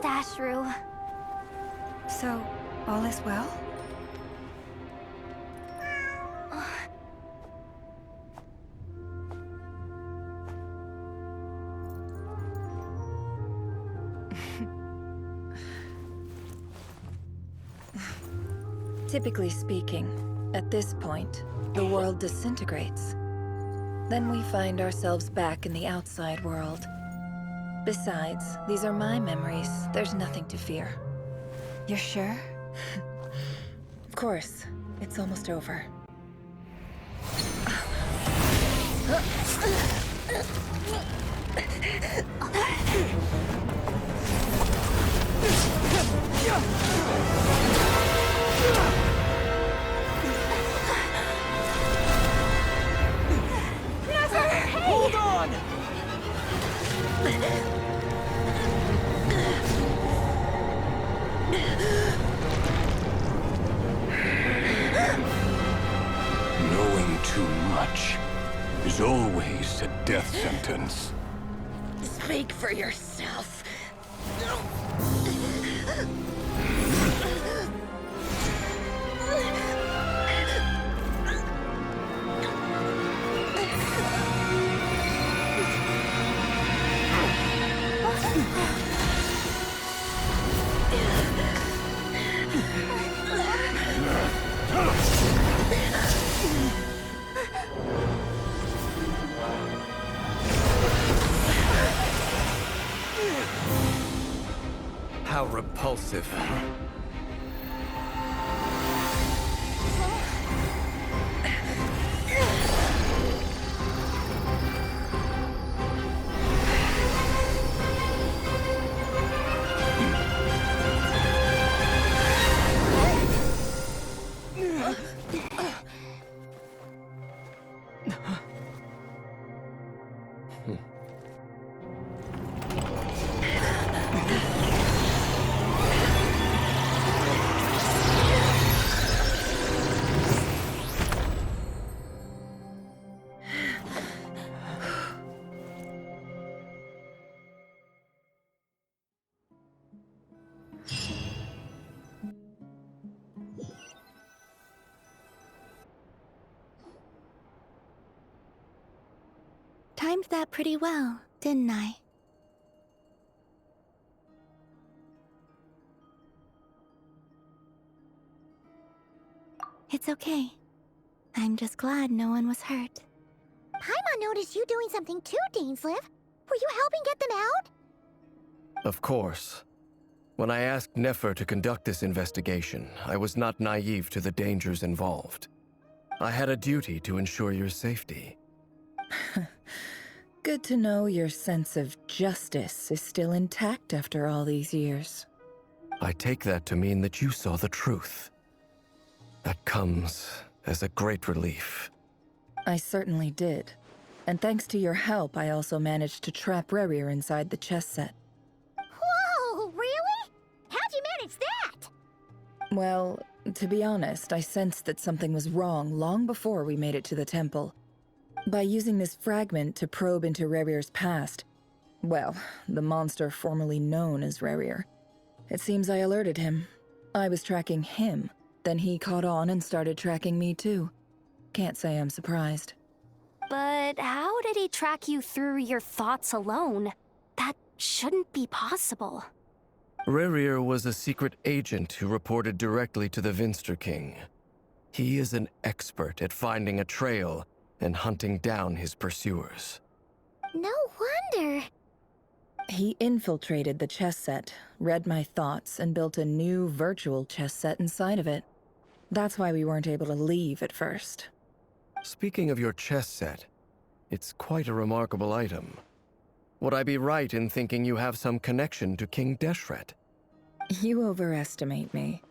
Ashru. So, all is well? Typically speaking, at this point, the world disintegrates. Then we find ourselves back in the outside world. Besides, these are my memories. There's nothing to fear. You're sure? Of course. It's almost over. Hold on! Knowing too much is always a death sentence. Speak for yourself. How repulsive. Timed that pretty well, didn't I? It's okay. I'm just glad no one was hurt. Paimon noticed you doing something too, Dainsleif. Were you helping get them out? Of course. When I asked Nefer to conduct this investigation, I was not naive to the dangers involved. I had a duty to ensure your safety. Good to know your sense of justice is still intact after all these years. I take that to mean that you saw the truth. That comes as a great relief. I certainly did. And thanks to your help, I also managed to trap Rerir inside the chess set. Whoa, really? How'd you manage that? Well, to be honest, I sensed that something was wrong long before we made it to the temple. By using this fragment to probe into Rerir's past, well, the monster formerly known as Rerir, it seems I alerted him. I was tracking him, then he caught on and started tracking me too. Can't say I'm surprised. But how did he track you through your thoughts alone? That shouldn't be possible. Rerir was a secret agent who reported directly to the Vinster King. He is an expert at finding a trail and hunting down his pursuers. No wonder. He infiltrated the chess set, read my thoughts, and built a new virtual chess set inside of it. That's why we weren't able to leave at first. Speaking of your chess set, it's quite a remarkable item. Would I be right in thinking you have some connection to King Deshret? You overestimate me.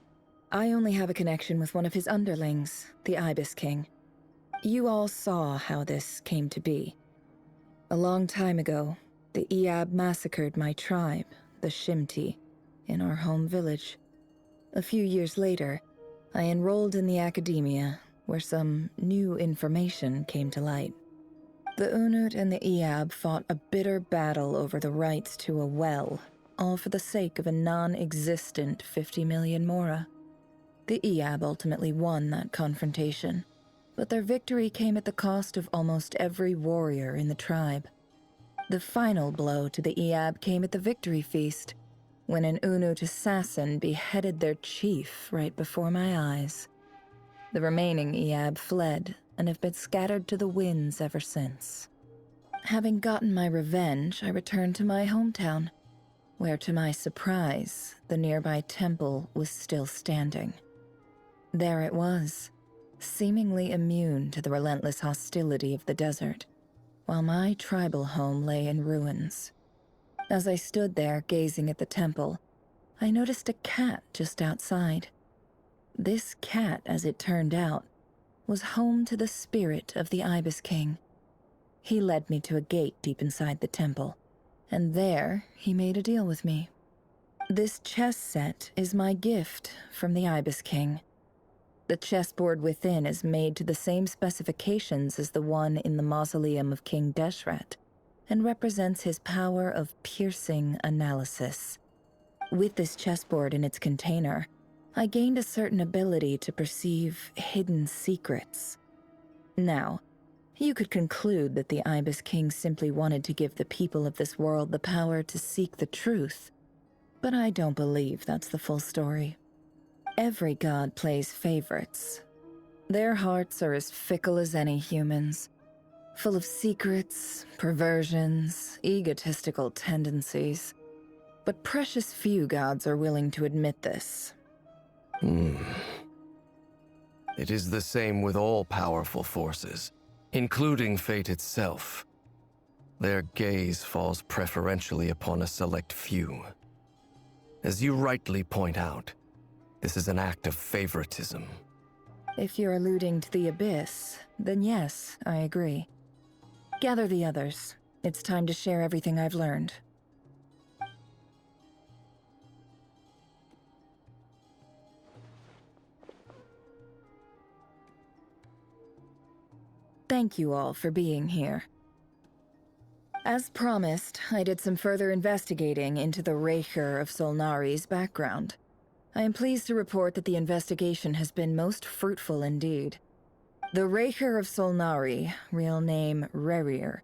I only have a connection with one of his underlings, the Ibis King. You all saw how this came to be. A long time ago, the Iab massacred my tribe, the Shimti, in our home village. A few years later, I enrolled in the academia, where some new information came to light. The Unut and the Iab fought a bitter battle over the rights to a well, all for the sake of a non-existent 50 million Mora. The Eab ultimately won that confrontation, but their victory came at the cost of almost every warrior in the tribe. The final blow to the Eab came at the victory feast, when an Unut assassin beheaded their chief right before my eyes. The remaining Eab fled and have been scattered to the winds ever since. Having gotten my revenge, I returned to my hometown, where to my surprise, the nearby temple was still standing. There it was, seemingly immune to the relentless hostility of the desert, while my tribal home lay in ruins. As I stood there gazing at the temple, I noticed a cat just outside. This cat, as it turned out, was home to the spirit of the Ibis King. He led me to a gate deep inside the temple, and there he made a deal with me. This chess set is my gift from the Ibis King. The chessboard within is made to the same specifications as the one in the mausoleum of King Deshret, and represents his power of piercing analysis. With this chessboard in its container, I gained a certain ability to perceive hidden secrets. Now, you could conclude that the Ibis King simply wanted to give the people of this world the power to seek the truth, but I don't believe that's the full story. Every god plays favorites. Their hearts are as fickle as any human's, full of secrets, perversions, egotistical tendencies. But precious few gods are willing to admit this. It is the same with all powerful forces, including fate itself. Their gaze falls preferentially upon a select few. As you rightly point out, this is an act of favoritism. If you're alluding to the Abyss, then yes, I agree. Gather the others. It's time to share everything I've learned. Thank you all for being here. As promised, I did some further investigating into the Raker of Solnari's background. I am pleased to report that the investigation has been most fruitful indeed. The Raker of Solnari, real name Rerir,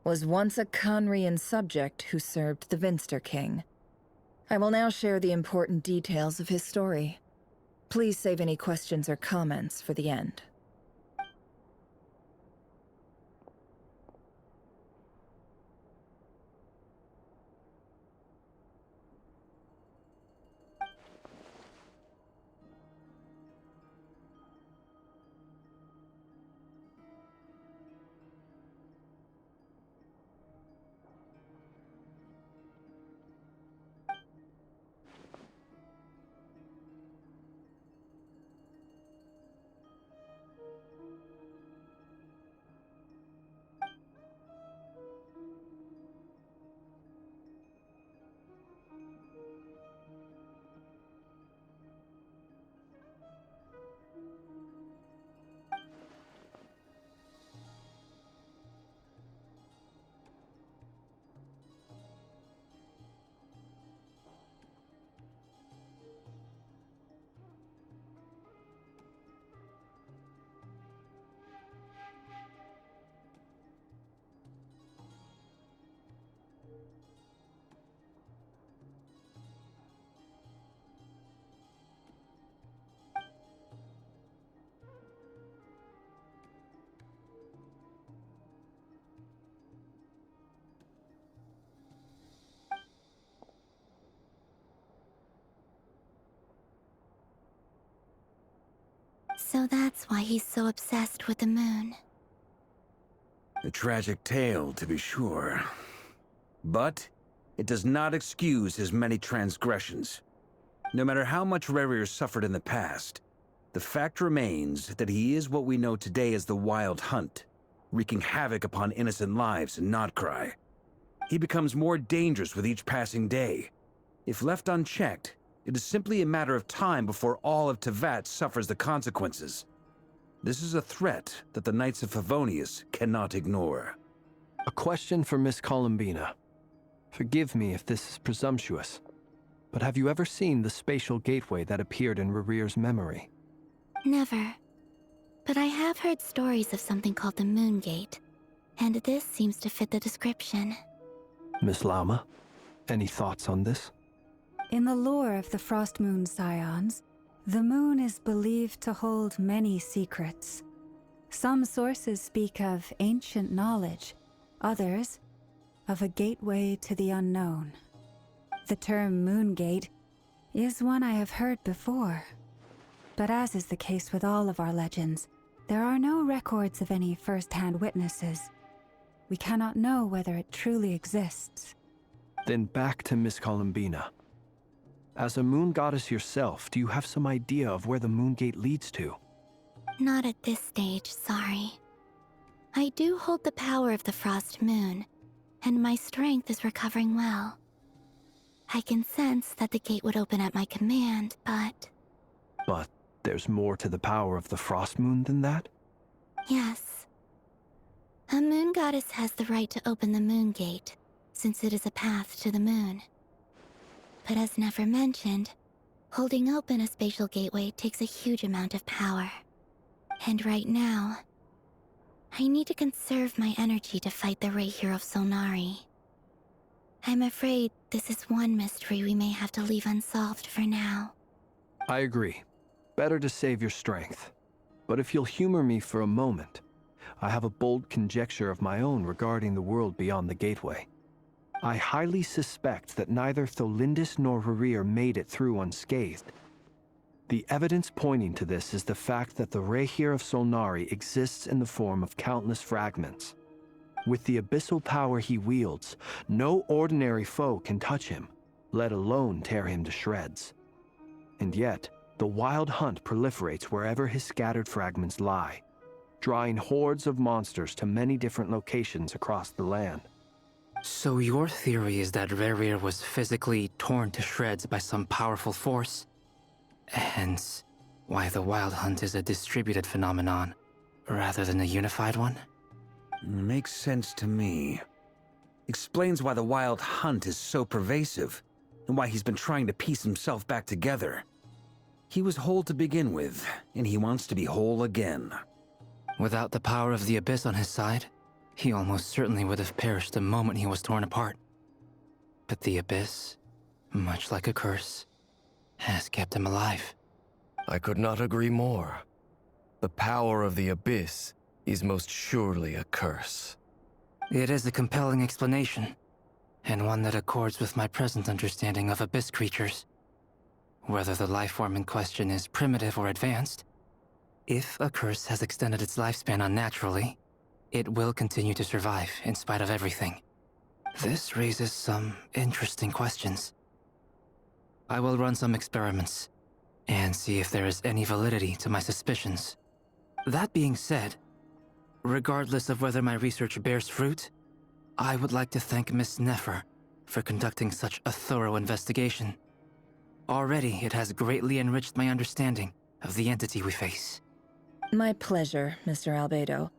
was once a Conrian subject who served the Vinster King. I will now share the important details of his story. Please save any questions or comments for the end. So that's why he's so obsessed with the moon. A tragic tale, to be sure. But it does not excuse his many transgressions. No matter how much Rerir suffered in the past, the fact remains that he is what we know today as the Wild Hunt, wreaking havoc upon innocent lives in Nodkrai. He becomes more dangerous with each passing day. If left unchecked, it is simply a matter of time before all of Tevat suffers the consequences. This is a threat that the Knights of Favonius cannot ignore. A question for Miss Columbina. Forgive me if this is presumptuous, but have you ever seen the spatial gateway that appeared in Rerear's memory? Never. But I have heard stories of something called the Moon Gate, and this seems to fit the description. Miss Lauma, any thoughts on this? In the lore of the Frost Moon Scions, the moon is believed to hold many secrets. Some sources speak of ancient knowledge, others of a gateway to the unknown. The term Moon Gate is one I have heard before, but as is the case with all of our legends, there are no records of any first-hand witnesses. We cannot know whether it truly exists. Then back to Miss Columbina. As a moon goddess yourself, do you have some idea of where the Moon Gate leads to? Not at this stage, sorry. I do hold the power of the Frost Moon, and my strength is recovering well. I can sense that the gate would open at my command, but... But there's more to the power of the Frost Moon than that? Yes. A moon goddess has the right to open the Moon Gate, since it is a path to the moon. But as Nefer mentioned, holding open a spatial gateway takes a huge amount of power. And right now, I need to conserve my energy to fight the Rayhir of Solnari. I'm afraid this is one mystery we may have to leave unsolved for now. I agree. Better to save your strength. But if you'll humor me for a moment, I have a bold conjecture of my own regarding the world beyond the gateway. I highly suspect that neither Tholindis nor Rerear made it through unscathed. The evidence pointing to this is the fact that the Rayhir of Solnari exists in the form of countless fragments. With the abyssal power he wields, no ordinary foe can touch him, let alone tear him to shreds. And yet, the Wild Hunt proliferates wherever his scattered fragments lie, drawing hordes of monsters to many different locations across the land. So your theory is that Rerir was physically torn to shreds by some powerful force? Hence, why the Wild Hunt is a distributed phenomenon, rather than a unified one? Makes sense to me. Explains why the Wild Hunt is so pervasive, and why he's been trying to piece himself back together. He was whole to begin with, and he wants to be whole again. Without the power of the Abyss on his side, he almost certainly would have perished the moment he was torn apart. But the Abyss, much like a curse, has kept him alive. I could not agree more. The power of the Abyss is most surely a curse. It is a compelling explanation, and one that accords with my present understanding of Abyss creatures. Whether the life form in question is primitive or advanced, if a curse has extended its lifespan unnaturally, it will continue to survive in spite of everything. This raises some interesting questions. I will run some experiments and see if there is any validity to my suspicions. That being said, regardless of whether my research bears fruit, I would like to thank Miss Nefer for conducting such a thorough investigation. Already, it has greatly enriched my understanding of the entity we face. My pleasure, Mr. Albedo.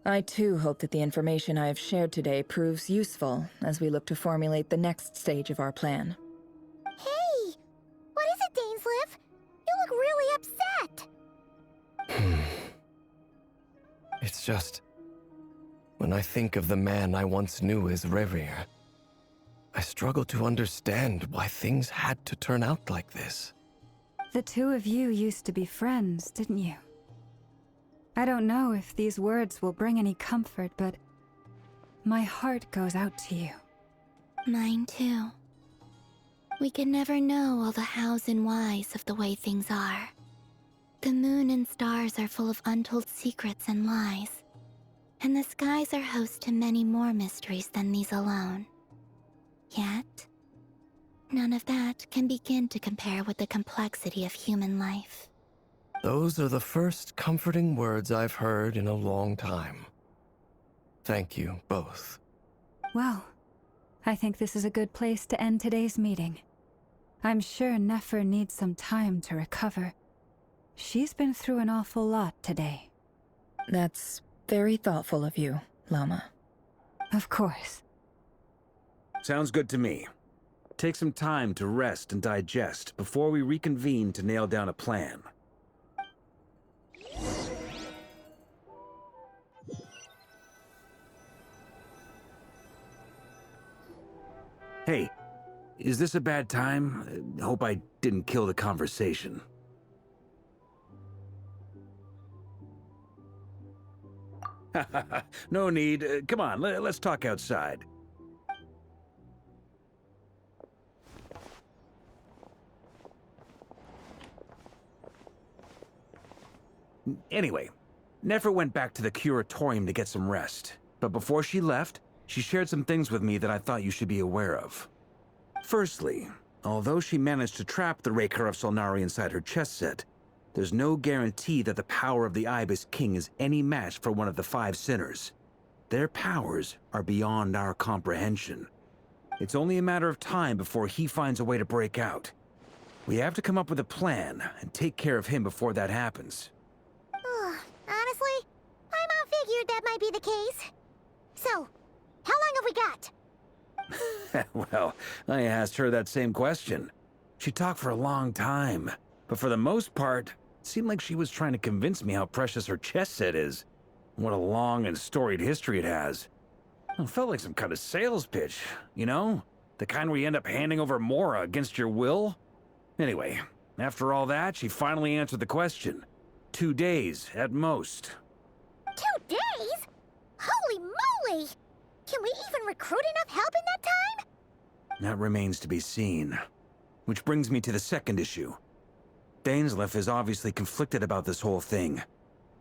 I too hope that the information I have shared today proves useful as we look to formulate the next stage of our plan. Hey! What is it, Dainsleif? You look really upset! It's just... when I think of the man I once knew as Rerir, I struggle to understand why things had to turn out like this. The two of you used to be friends, didn't you? I don't know if these words will bring any comfort, but my heart goes out to you. Mine too. We can never know all the hows and whys of the way things are. The moon and stars are full of untold secrets and lies, and the skies are host to many more mysteries than these alone. Yet, none of that can begin to compare with the complexity of human life. Those are the first comforting words I've heard in a long time. Thank you, both. Well, I think this is a good place to end today's meeting. I'm sure Nefer needs some time to recover. She's been through an awful lot today. That's very thoughtful of you, Lama. Of course. Sounds good to me. Take some time to rest and digest before we reconvene to nail down a plan. Hey, is this a bad time? Hope I didn't kill the conversation. No need. Come on, let's talk outside. Anyway, Nefer went back to the curatorium to get some rest. But before she left, she shared some things with me that I thought you should be aware of. Firstly, although she managed to trap the Raker of Solnari inside her chest set, there's no guarantee that the power of the Ibis King is any match for one of the 5 sinners. Their powers are beyond our comprehension. It's only a matter of time before he finds a way to break out. We have to come up with a plan and take care of him before that happens. Honestly, my mom figured that might be the case. So, how long have we got? Well, I asked her that same question. She talked for a long time, but for the most part, it seemed like she was trying to convince me how precious her chess set is. What a long and storied history it has. It felt like some kind of sales pitch, you know? The kind where you end up handing over Mora against your will? Anyway, after all that, she finally answered the question. 2 days, at most. 2 days? Holy moly! Can we even recruit enough help in that time? That remains to be seen. Which brings me to the second issue. Dainsleif is obviously conflicted about this whole thing.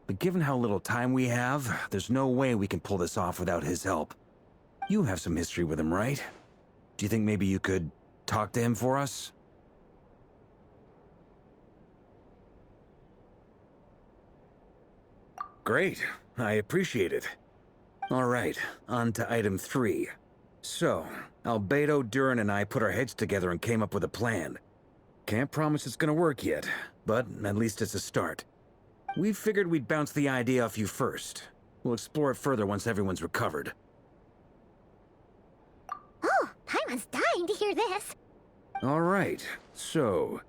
But given how little time we have, there's no way we can pull this off without his help. You have some history with him, right? Do you think maybe you could talk to him for us? Great. I appreciate it. All right, on to item 3. So, Albedo, Durin, and I put our heads together and came up with a plan. Can't promise it's gonna work yet, but at least it's a start. We figured we'd bounce the idea off you first. We'll explore it further once everyone's recovered. Oh, Paimon's dying to hear this. All right, so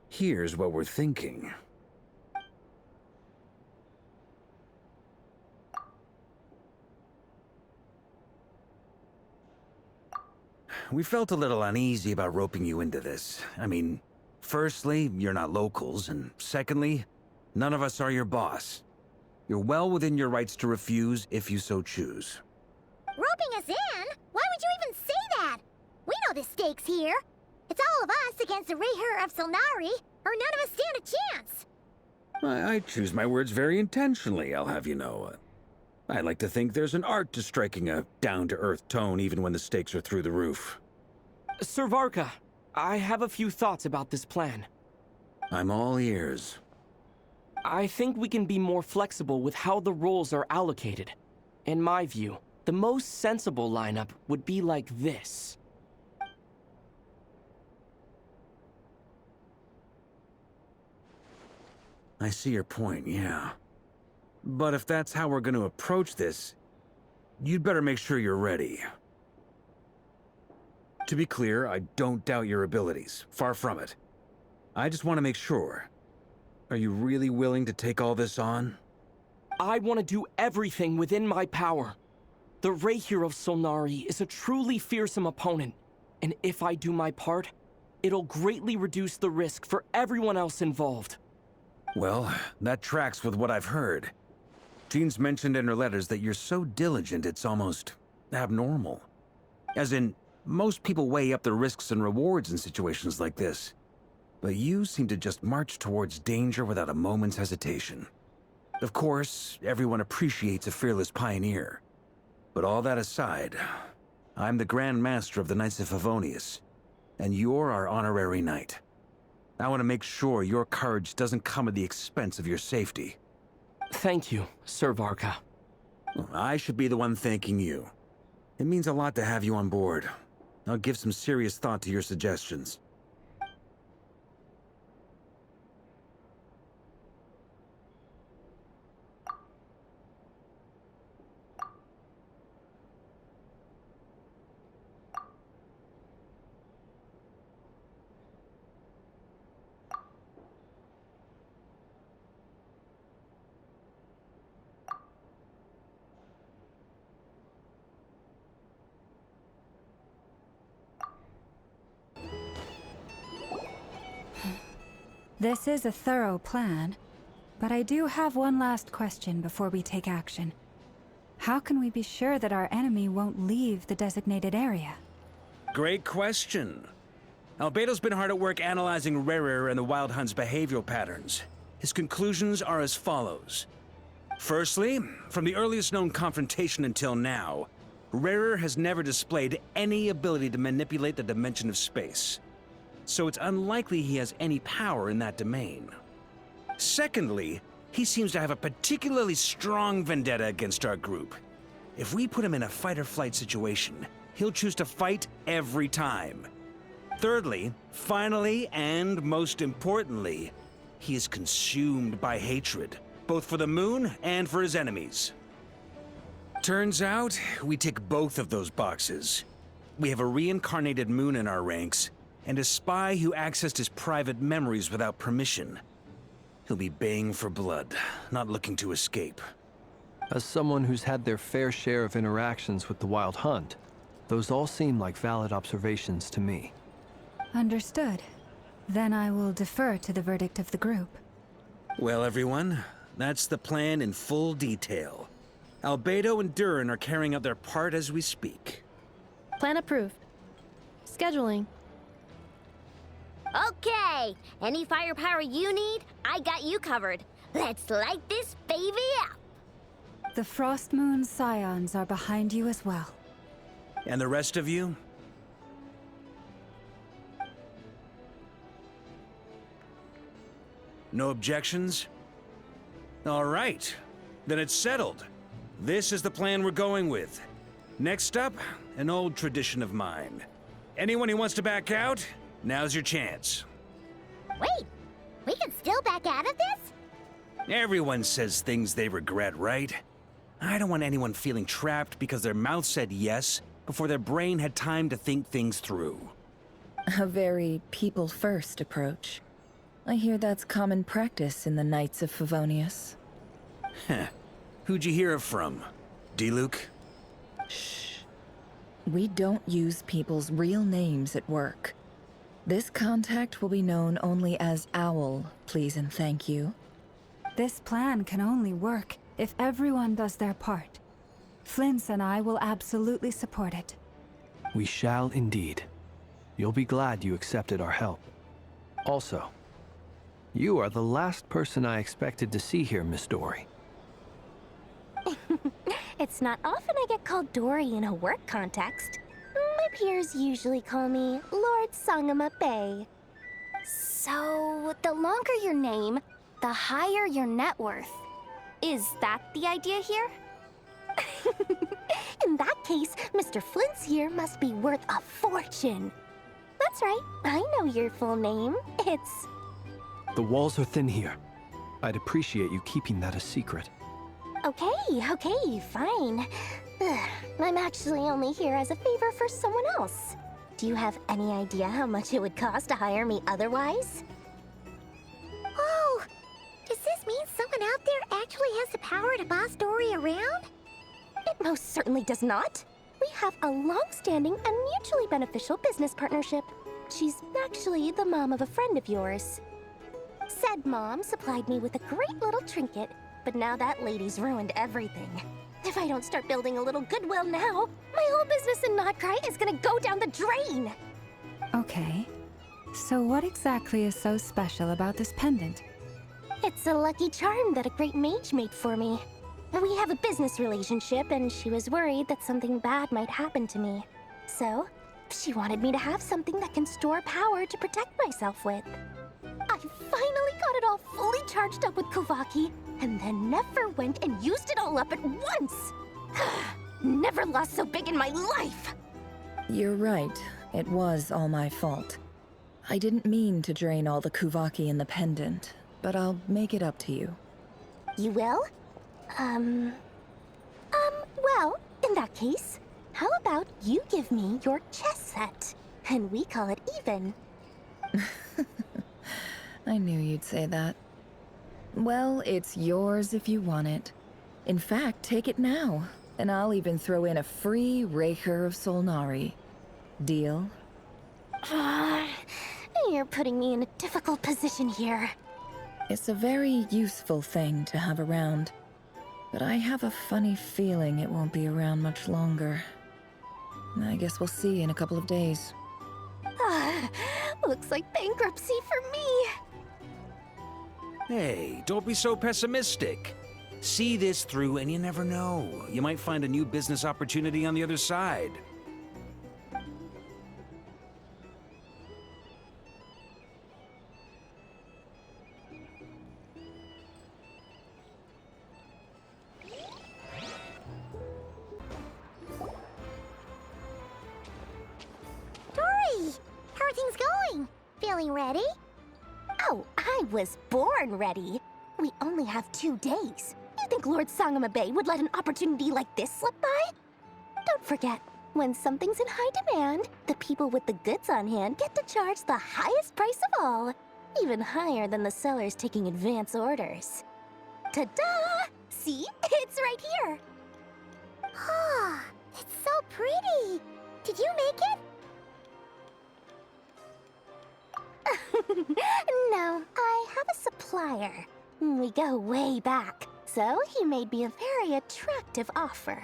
here's what we're thinking. We felt a little uneasy about roping you into this. I mean, firstly, you're not locals, and secondly, none of us are your boss. You're well within your rights to refuse if you so choose. Roping us in? Why would you even say that? We know the stakes here. It's all of us against the Rayher of Solnari, or none of us stand a chance. I choose my words very intentionally, I'll have you know. I like to think there's an art to striking a down-to-earth tone even when the stakes are through the roof. Sir Varka, I have a few thoughts about this plan. I'm all ears. I think we can be more flexible with how the roles are allocated. In my view, the most sensible lineup would be like this. I see your point, yeah. But if that's how we're going to approach this, you'd better make sure you're ready. To be clear, I don't doubt your abilities. Far from it. I just want to make sure. Are you really willing to take all this on? I want to do everything within my power. The Rayher of Solnari is a truly fearsome opponent, and if I do my part, it'll greatly reduce the risk for everyone else involved. Well, that tracks with what I've heard. Jean's mentioned in her letters that you're so diligent it's almost abnormal. As in, most people weigh up the risks and rewards in situations like this. But you seem to just march towards danger without a moment's hesitation. Of course, everyone appreciates a fearless pioneer. But all that aside, I'm the Grand Master of the Knights of Favonius, and you're our honorary knight. I want to make sure your courage doesn't come at the expense of your safety. Thank you, Sir Varka. I should be the one thanking you. It means a lot to have you on board. I'll give some serious thought to your suggestions. This is a thorough plan, but I do have one last question before we take action. How can we be sure that our enemy won't leave the designated area? Great question. Albedo's been hard at work analyzing Rerir and the Wild Hunt's behavioral patterns. His conclusions are as follows. Firstly, from the earliest known confrontation until now, Rerir has never displayed any ability to manipulate the dimension of space. So it's unlikely he has any power in that domain. Secondly, he seems to have a particularly strong vendetta against our group. If we put him in a fight-or-flight situation, he'll choose to fight every time. Thirdly, finally, and most importantly, he is consumed by hatred, both for the moon and for his enemies. Turns out, we tick both of those boxes. We have a reincarnated moon in our ranks, and a spy who accessed his private memories without permission. He'll be baying for blood, not looking to escape. As someone who's had their fair share of interactions with the Wild Hunt, those all seem like valid observations to me. Understood. Then I will defer to the verdict of the group. Well, everyone, that's the plan in full detail. Albedo and Durin are carrying out their part as we speak. Plan approved. Scheduling. Okay, any firepower you need, I got you covered. Let's light this baby up. The Frost Moon Scions are behind you as well. And the rest of you? No objections? All right, then it's settled. This is the plan we're going with. Next up, an old tradition of mine. Anyone who wants to back out, now's your chance. Wait, we can still back out of this? Everyone says things they regret, right? I don't want anyone feeling trapped because their mouth said yes before their brain had time to think things through. A very people-first approach. I hear that's common practice in the Knights of Favonius. Heh. Who'd you hear it from? D-Luke? Shh. We don't use people's real names at work. This contact will be known only as Owl, please and thank you. This plan can only work if everyone does their part. Flint's and I will absolutely support it. We shall indeed. You'll be glad you accepted our help. Also, you are the last person I expected to see here, Miss Dory. It's not often I get called Dory in a work context. My peers usually call me Lord Sangama Bay. So, the longer your name, the higher your net worth. Is that the idea here? In that case, Mr. Flint's here must be worth a fortune. That's right, I know your full name. It's... The walls are thin here. I'd appreciate you keeping that a secret. Okay, fine. Ugh, I'm actually only here as a favor for someone else. Do you have any idea how much it would cost to hire me otherwise? Oh, does this mean someone out there actually has the power to boss Dory around? It most certainly does not. We have a long-standing and mutually beneficial business partnership. She's actually the mom of a friend of yours. Said mom supplied me with a great little trinket, but now that lady's ruined everything. If I don't start building a little goodwill now, my whole business in Nodkrai is gonna go down the drain! Okay. So what exactly is so special about this pendant? It's a lucky charm that a great mage made for me. We have a business relationship, and she was worried that something bad might happen to me. So, she wanted me to have something that can store power to protect myself with. I finally got it all fully charged up with Kovaki, and then never went and used it all up at once! Never lost so big in my life! You're right. It was all my fault. I didn't mean to drain all the Kuvaki in the pendant, but I'll make it up to you. You will? Well, in that case, how about you give me your chess set, and we call it even? I knew you'd say that. Well, it's yours if you want it. In fact, take it now, and I'll even throw in a free Raker of Solnari. Deal? You're putting me in a difficult position here. It's a very useful thing to have around, but I have a funny feeling it won't be around much longer. I guess we'll see in a couple of days. Looks like bankruptcy for me. Hey, don't be so pessimistic. See this through and you never know. You might find a new business opportunity on the other side. Dory! How are things going? Feeling ready? Oh, I was born ready. We only have 2 days. You think Lord Sangamabe would let an opportunity like this slip by? Don't forget, when something's in high demand, the people with the goods on hand get to charge the highest price of all, even higher than the sellers taking advance orders. Ta-da! See? It's right here. Ah, it's so pretty. Did you make it? No, I have a supplier. We go way back, so he made me a very attractive offer.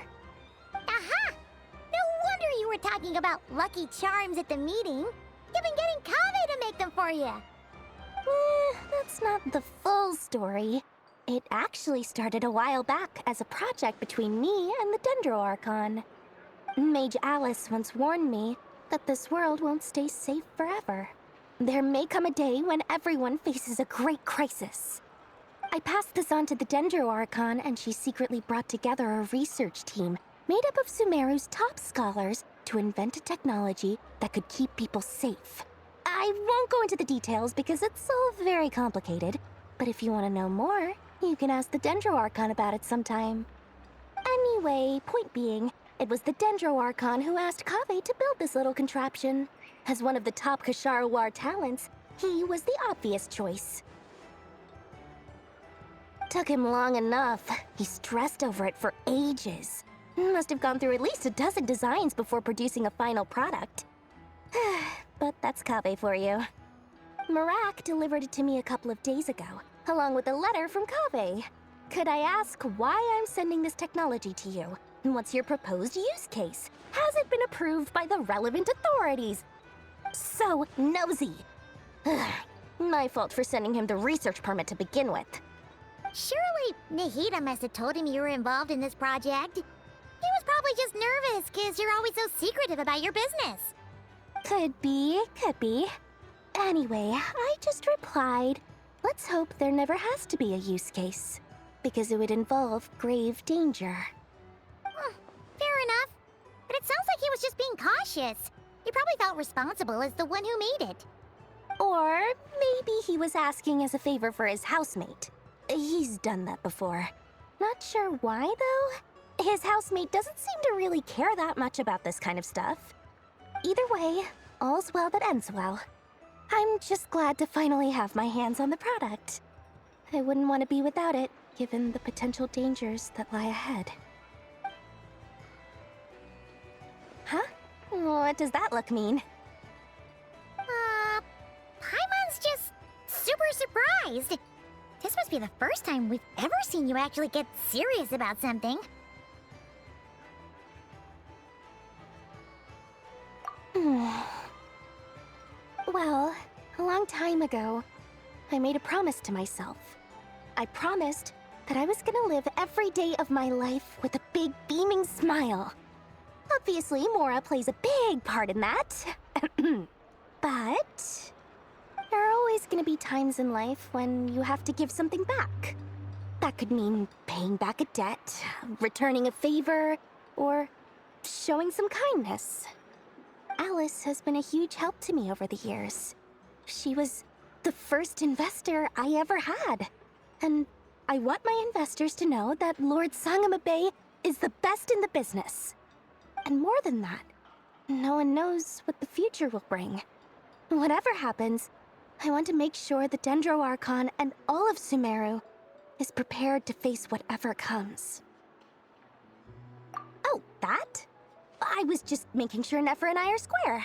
Aha! No wonder you were talking about Lucky Charms at the meeting. You've been getting Kaveh to make them for you. That's not the full story. It actually started a while back as a project between me and the Dendro Archon. Mage Alice once warned me that this world won't stay safe forever. There may come a day when everyone faces a great crisis. I passed this on to the Dendro Archon, and she secretly brought together a research team made up of Sumeru's top scholars to invent a technology that could keep people safe. I won't go into the details because it's all very complicated, but if you want to know more, you can ask the Dendro Archon about it sometime. Anyway, point being, it was the Dendro Archon who asked Kaveh to build this little contraption. As one of the top Kashara War talents, he was the obvious choice. Took him long enough. He stressed over it for ages. Must have gone through at least a dozen designs before producing a final product. But that's Kaveh for you. Marak delivered it to me a couple of days ago, along with a letter from Kaveh. Could I ask why I'm sending this technology to you? And what's your proposed use case? Has it been approved by the relevant authorities? So nosy. My fault for sending him the research permit to begin with. Surely Nahida must have told him you were involved in this project. He was probably just nervous because you're always so secretive about your business. Could be, could be. Anyway, I just replied, let's hope there never has to be a use case, because it would involve grave danger. Fair enough. But it sounds like he was just being cautious. He probably felt responsible as the one who made it. Or maybe he was asking as a favor for his housemate. He's done that before. Not sure why, though. His housemate doesn't seem to really care that much about this kind of stuff. Either way, all's well that ends well. I'm just glad to finally have my hands on the product. I wouldn't want to be without it, given the potential dangers that lie ahead. Huh? What does that look mean? Paimon's just super surprised. This must be the first time we've ever seen you actually get serious about something. Well, a long time ago, I made a promise to myself. I promised that I was gonna live every day of my life with a big beaming smile. Obviously, Mora plays a big part in that. But there are always gonna be times in life when you have to give something back. That could mean paying back a debt, returning a favor, or showing some kindness. Alice has been a huge help to me over the years. She was the first investor I ever had. And I want my investors to know that Lord Sangamabe is the best in the business. And more than that, no one knows what the future will bring. Whatever happens, I want to make sure the Dendro Archon and all of Sumeru is prepared to face whatever comes. Oh, that? I was just making sure Nefer and I are square.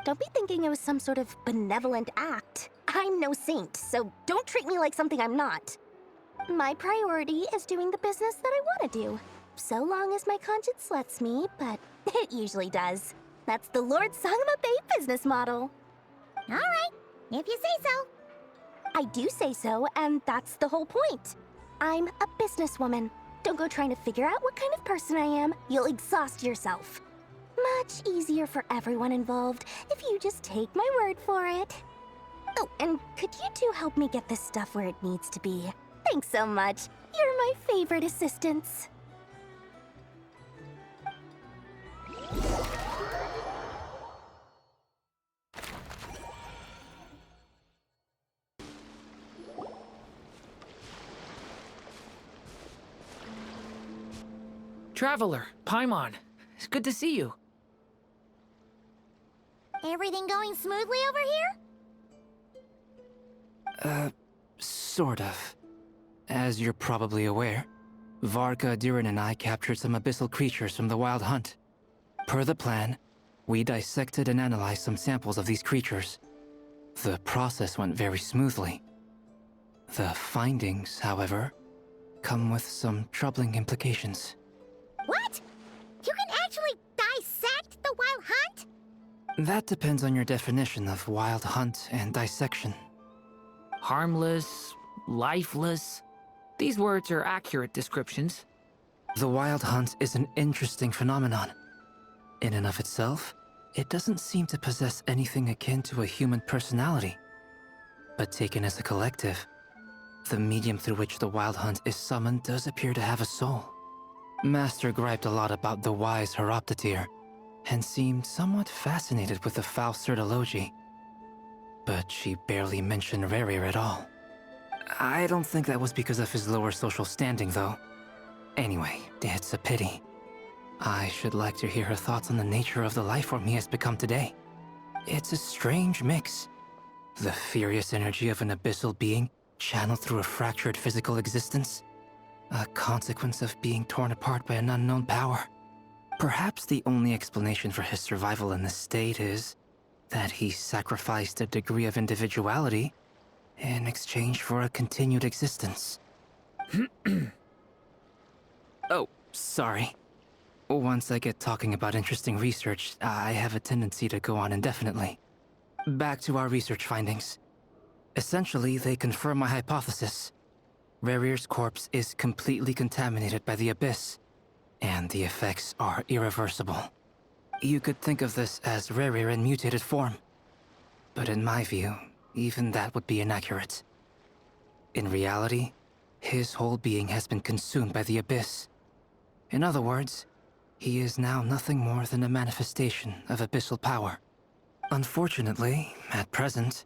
Don't be thinking it was some sort of benevolent act. I'm no saint, so don't treat me like something I'm not. My priority is doing the business that I want to do. So long as my conscience lets me, but it usually does. That's the Lord Sangama Bay business model. All right, if you say so. I do say so, and that's the whole point. I'm a businesswoman. Don't go trying to figure out what kind of person I am. You'll exhaust yourself. Much easier for everyone involved if you just take my word for it. Oh, and could you two help me get this stuff where it needs to be? Thanks so much. You're my favorite assistants. Traveler, Paimon, it's good to see you. Everything going smoothly over here? Sort of. As you're probably aware, Varka, Durin, and I captured some abyssal creatures from the Wild Hunt. Per the plan, we dissected and analyzed some samples of these creatures. The process went very smoothly. The findings, however, come with some troubling implications. What? You can actually dissect the Wild Hunt? That depends on your definition of Wild Hunt and dissection. Harmless, lifeless. These words are accurate descriptions. The Wild Hunt is an interesting phenomenon. In and of itself, it doesn't seem to possess anything akin to a human personality. But taken as a collective, the medium through which the Wild Hunt is summoned does appear to have a soul. Master griped a lot about the wise Horoptatyr, and seemed somewhat fascinated with the foul Certology. But she barely mentioned Rerir at all. I don't think that was because of his lower social standing, though. Anyway, it's a pity. I should like to hear her thoughts on the nature of the lifeform he has become today. It's a strange mix. The furious energy of an abyssal being channeled through a fractured physical existence. A consequence of being torn apart by an unknown power. Perhaps the only explanation for his survival in this state is that he sacrificed a degree of individuality in exchange for a continued existence. Oh, sorry. Once I get talking about interesting research, I have a tendency to go on indefinitely. Back to our research findings. Essentially, they confirm my hypothesis. Rerir's corpse is completely contaminated by the Abyss, and the effects are irreversible. You could think of this as Rerir in mutated form. But in my view, even that would be inaccurate. In reality, his whole being has been consumed by the Abyss. In other words, he is now nothing more than a manifestation of abyssal power. Unfortunately, at present,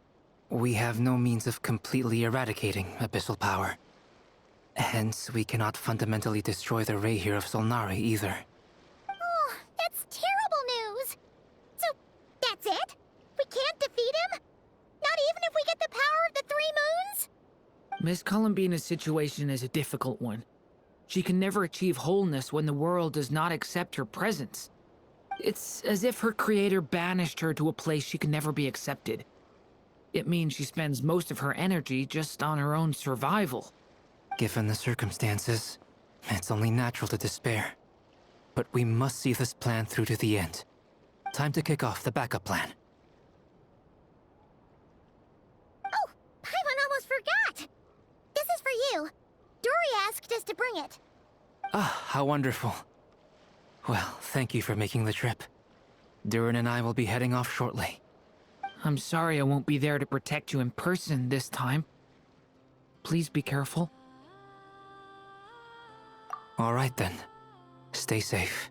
we have no means of completely eradicating abyssal power. Hence, we cannot fundamentally destroy the Reihir of Solnari either. Oh, that's terrible news! So, that's it? We can't defeat him? Not even if we get the power of the Three Moons? Miss Columbina's situation is a difficult one. She can never achieve wholeness when the world does not accept her presence. It's as if her creator banished her to a place she can never be accepted. It means she spends most of her energy just on her own survival. Given the circumstances, it's only natural to despair. But we must see this plan through to the end. Time to kick off the backup plan. Oh, Paimon almost forgot! This is for you. Dory asked us to bring it. Ah, how wonderful. Well, thank you for making the trip. Durin and I will be heading off shortly. I'm sorry I won't be there to protect you in person this time. Please be careful. All right then. Stay safe.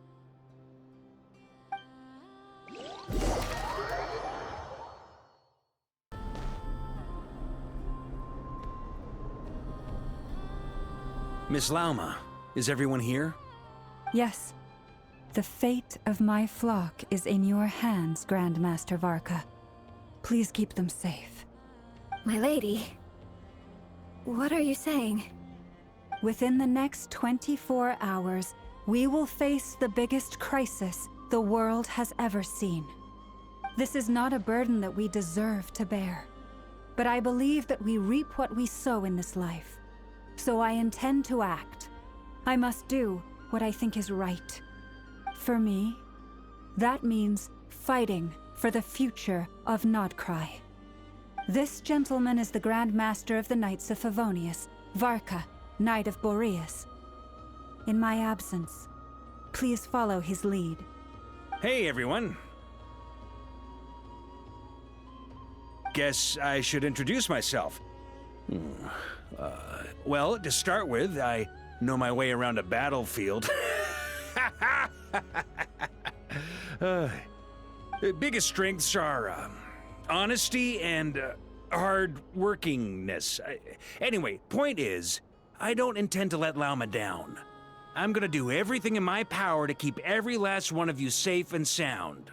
Miss Lauma, is everyone here? Yes. The fate of my flock is in your hands, Grandmaster Varka. Please keep them safe. My lady, what are you saying? Within the next 24 hours, we will face the biggest crisis the world has ever seen. This is not a burden that we deserve to bear. But I believe that we reap what we sow in this life. So I intend to act. I must do what I think is right. For me, that means fighting for the future of Nodkrai. This gentleman is the Grand Master of the Knights of Favonius, Varka, Knight of Boreas. In my absence, please follow his lead. Hey, everyone. Guess I should introduce myself. Well, to start with, I know my way around a battlefield. Biggest strengths are honesty and hard-workingness. Anyway, point is, I don't intend to let Lauma down. I'm gonna do everything in my power to keep every last one of you safe and sound.